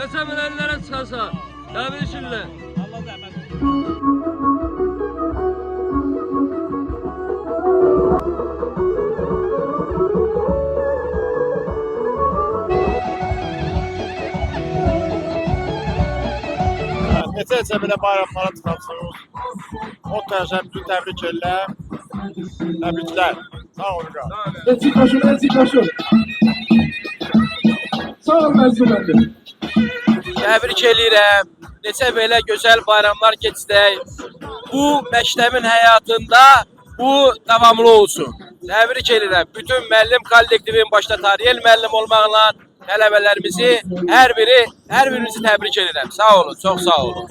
Neçə bilenlere çıxasa. Təbrik. Allah zəhmət olsun. Neçə belə bayramlara çıxarsınız. O təşəbbüsü təbrik edirəm. Təbriklər. Sağ olun. Ezik koşun. Sağ ol Məzluməndi. Təbrik edirəm. Neçə belə gözəl bayramlar keçdək. Bu məktəbin həyatında bu davamlı olsun. Təbrik edirəm. Bütün müəllim kollektivin başda Tariyel müəllim olmaqla tələbələrimizi hər birinizi təbrik edirəm. Sağ olun, çox sağ olun.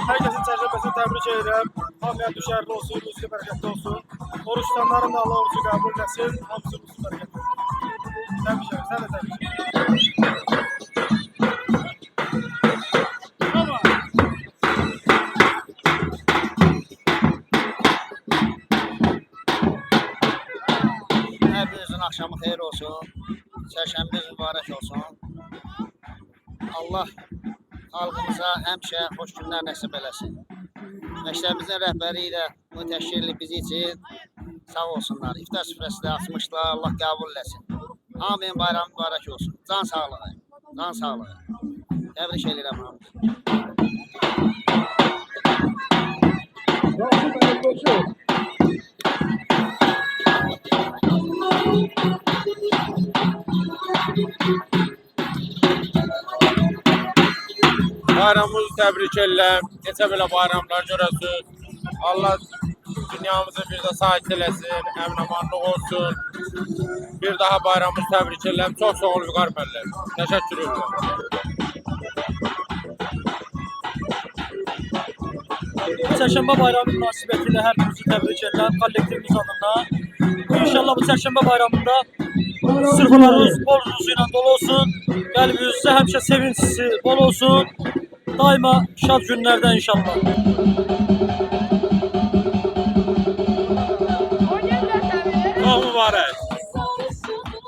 Herkesin təcrübəsini təbrik edirəm. Hamıya düşərli olsun, rüzgü bərəkətli olsun. Oruç tutanların da Allah orucu qəbul etsin. Hamısı rüzgü bərəkətli olsun. Təbrik edirəm, sən də təbrik edirəm. Hər birinizin axşamı xeyir olsun. Çərşənbəniz mübarək olsun. Allah xalqımıza həmişə xoş günlər nəsib eləsin. Məktəbimizin rəhbəri ilə bu təşkili bizi üçün sağ olsunlar. İftar süfrəsi də açmışlar. Allah qəbul eləsin. Hamının bayramı mübarək olsun. Can sağlığı. Can sağlığı. Təbrik edirəm hamını. Bayramımızı təbrik edirəm. Neçə belə bayramlar görəsiniz. Allah dünyamızı bir də sahib eləsin, əmin-amanlıq olsun. Bir daha bayramımızı təbrik edirəm. Çox sağ olun, Vüqar müəllim. Təşəkkür edirəm. Çərşənbə bayramı münasibətilə hər birinizi təbrik edirəm kollektivimiz adına. İnşallah bu çərşənbə bayramında sırflarınız bol ruzuyla dolu olsun. Qəlbinizdə həmişə sevincisi bol olsun. Daima şad günlərdə inşallah. Çok mübarək.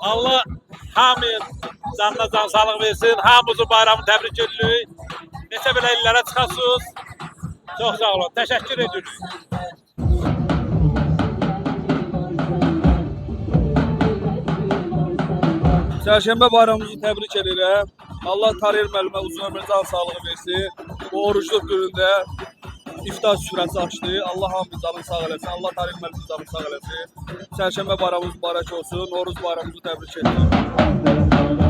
Allah hamının canına can sağlık versin. Hamımızın bayramı təbrik edirik. Neçə belə illərə çıxasınız. Çox sağ olun. Təşəkkür edirik. Çərşənbə bayramımızı təbrik edirəm. Allah Tariyel müəllimə uzun ömür can sağlığı versin. Bu orucluq günündə iftar süfrəsi açdı. Allah hamımızın canını sağ eləsin. Allah Tariyel müəllimin canını sağ eləsin. Çərşənbə bayramımız mübarək olsun. Noruz bayramımızı təbrik edirəm.